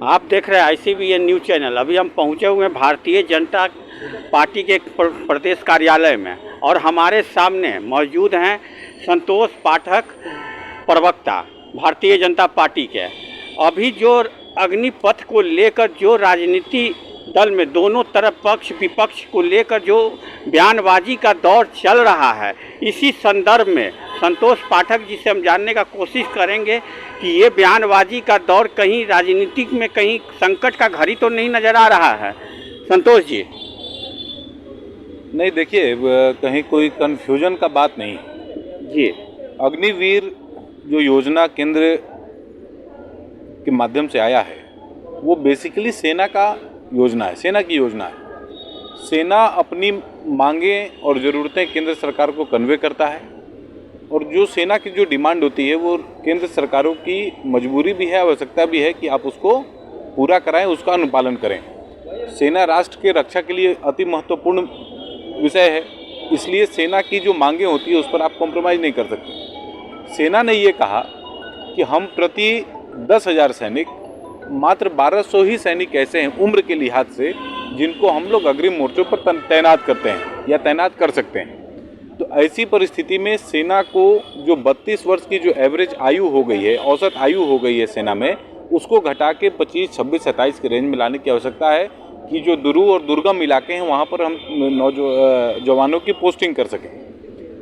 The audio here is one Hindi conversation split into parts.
आप देख रहे हैं ICBN न्यूज़ चैनल। अभी हम पहुंचे हुए हैं भारतीय जनता पार्टी के प्रदेश कार्यालय में और हमारे सामने मौजूद हैं संतोष पाठक, प्रवक्ता भारतीय जनता पार्टी के। अभी जो अग्निपथ को लेकर जो राजनीति दल में दोनों तरफ पक्ष विपक्ष को लेकर जो बयानबाजी का दौर चल रहा है, इसी संदर्भ में संतोष पाठक जी से हम जानने का कोशिश करेंगे कि ये बयानबाजी का दौर कहीं राजनीतिक में कहीं संकट का घड़ी तो नहीं नज़र आ रहा है। संतोष जी। नहीं, देखिए, कहीं कोई कन्फ्यूजन का बात नहीं जी। अग्निवीर जो योजना केंद्र के माध्यम से आया है वो बेसिकली सेना का योजना है, सेना की योजना है। सेना अपनी मांगें और ज़रूरतें केंद्र सरकार को कन्वे करता है और जो सेना की जो डिमांड होती है वो केंद्र सरकारों की मजबूरी भी है, आवश्यकता भी है कि आप उसको पूरा कराएं, उसका अनुपालन करें। सेना राष्ट्र के रक्षा के लिए अति महत्वपूर्ण विषय है, इसलिए सेना की जो मांगें होती है उस पर आप कॉम्प्रोमाइज़ नहीं कर सकते। सेना ने ये कहा कि हम प्रति 10,000 सैनिक मात्र 1200 ही सैनिक ऐसे हैं उम्र के लिहाज से जिनको हम लोग अग्रिम मोर्चों पर तैनात करते हैं या तैनात कर सकते हैं। तो ऐसी परिस्थिति में सेना को जो 32 वर्ष की जो एवरेज आयु हो गई है, औसत आयु हो गई है सेना में, उसको घटा के 25, 26, 27 के रेंज में लाने की आवश्यकता है कि जो दुर्गम और दुर्गम इलाके हैं वहाँ पर हम जवानों की पोस्टिंग कर सकें।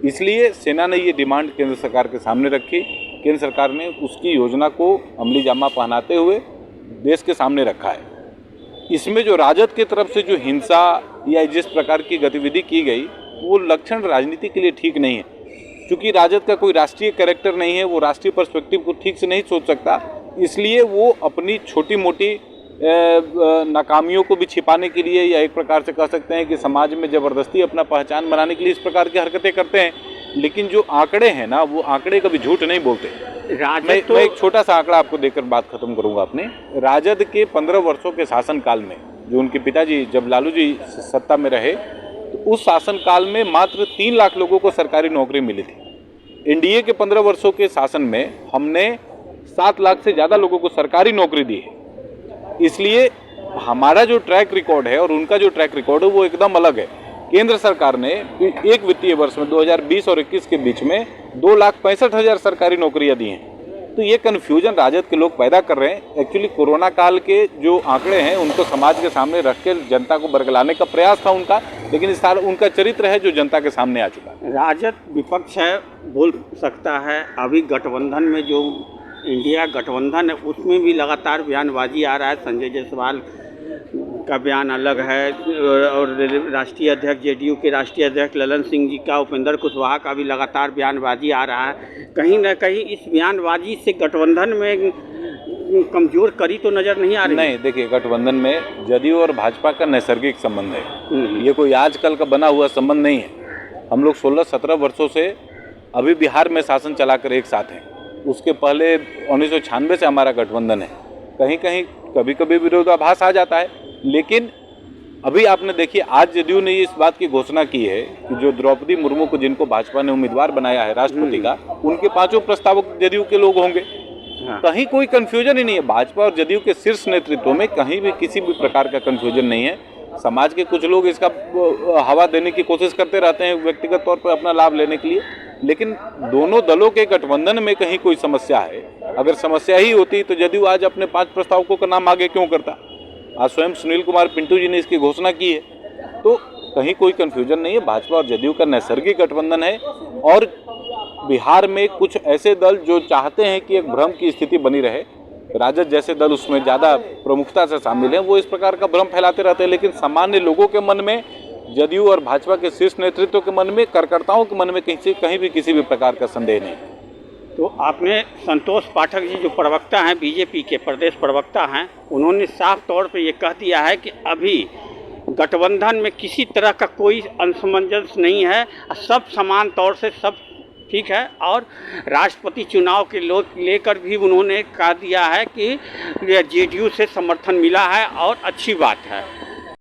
इसलिए सेना ने ये डिमांड केंद्र सरकार के सामने रखी। केंद्र सरकार ने उसकी योजना को अमली जामा पहनाते हुए देश के सामने रखा है। इसमें जो राजद की तरफ से जो हिंसा या जिस प्रकार की गतिविधि की गई वो लक्षण राजनीति के लिए ठीक नहीं है। क्योंकि राजद का कोई राष्ट्रीय कैरेक्टर नहीं है, वो राष्ट्रीय पर्सपेक्टिव को ठीक से नहीं सोच सकता, इसलिए वो अपनी छोटी मोटी नाकामियों को भी छिपाने के लिए या एक प्रकार से कह सकते हैं कि समाज में ज़बरदस्ती अपना पहचान बनाने के लिए इस प्रकार की हरकतें करते हैं। लेकिन जो आंकड़े हैं ना, वो आंकड़े कभी झूठ नहीं बोलते। मैं एक छोटा सा आंकड़ा आपको देकर बात खत्म करूंगा। अपने राजद के 15 वर्षों के शासनकाल में जो उनके पिताजी जब लालू जी सत्ता में रहे तो उस शासनकाल में मात्र 3 लाख लोगों को सरकारी नौकरी मिली थी। एनडीए के 15 वर्षों के शासन में हमने 7 लाख से ज़्यादा लोगों को सरकारी नौकरी दी है। इसलिए हमारा जो ट्रैक रिकॉर्ड है और उनका जो ट्रैक रिकॉर्ड है वो एकदम अलग है। केंद्र सरकार ने एक वित्तीय वर्ष में 2020 और 21 के बीच में 2,65,000 सरकारी नौकरियां दी हैं। तो ये कन्फ्यूजन राजद के लोग पैदा कर रहे हैं। एक्चुअली कोरोना काल के जो आंकड़े हैं उनको समाज के सामने रख के जनता को बरगलाने का प्रयास था उनका, लेकिन इस साल उनका चरित्र है जो जनता के सामने आ चुका है। राजद विपक्ष है, बोल सकता है। अभी गठबंधन में जो इंडिया गठबंधन है उसमें भी लगातार बयानबाजी आ रहा है। संजय जायसवाल का बयान अलग है और राष्ट्रीय अध्यक्ष जेडीयू के राष्ट्रीय अध्यक्ष ललन सिंह जी का, उपेंद्र कुशवाहा का भी लगातार बयानबाजी आ रहा है। कहीं ना कहीं इस बयानबाजी से गठबंधन में कमजोर कड़ी तो नज़र नहीं आ रही। नहीं, देखिए, गठबंधन में जदयू और भाजपा का नैसर्गिक संबंध है। ये कोई आजकल का बना हुआ संबंध नहीं है। हम लोग 16-17 वर्षों से अभी बिहार में शासन चलाकर एक साथ हैं। उसके पहले 1996 से हमारा गठबंधन है। कहीं कहीं कभी कभी विरोधाभास आ जाता है, लेकिन अभी आपने देखिए आज जदयू ने इस बात की घोषणा की है कि जो द्रौपदी मुर्मू को जिनको भाजपा ने उम्मीदवार बनाया है राष्ट्रपति का, उनके 5 प्रस्तावक जदयू के लोग होंगे। कहीं कोई कंफ्यूजन ही नहीं है। भाजपा और जदयू के शीर्ष नेतृत्व में कहीं भी किसी भी प्रकार का कंफ्यूजन नहीं है। समाज के कुछ लोग इसका हवा देने की कोशिश करते रहते हैं व्यक्तिगत तौर पर अपना लाभ लेने के लिए, लेकिन दोनों दलों के गठबंधन में कहीं कोई समस्या है। अगर समस्या ही होती तो जदयू आज अपने 5 प्रस्तावकों का नाम आगे क्यों करता। आज स्वयं सुनील कुमार पिंटू जी ने इसकी घोषणा की है। तो कहीं कोई कंफ्यूजन नहीं है। भाजपा और जदयू का नैसर्गिक गठबंधन है और बिहार में कुछ ऐसे दल जो चाहते हैं कि एक भ्रम की स्थिति बनी रहे, राजद जैसे दल उसमें ज़्यादा प्रमुखता से शामिल हैं, वो इस प्रकार का भ्रम फैलाते रहते हैं। लेकिन सामान्य लोगों के मन में, जदयू और भाजपा के शीर्ष नेतृत्व के मन में, कार्यकर्ताओं के मन में कहीं भी किसी भी प्रकार का संदेह नहीं। तो आपने संतोष पाठक जी जो प्रवक्ता हैं, बीजेपी के प्रदेश प्रवक्ता हैं, उन्होंने साफ तौर पे ये कह दिया है कि अभी गठबंधन में किसी तरह का कोई असमंजस नहीं है, सब समान तौर से सब ठीक है। और राष्ट्रपति चुनाव के लेकर भी उन्होंने कह दिया है कि जेडीयू से समर्थन मिला है और अच्छी बात है।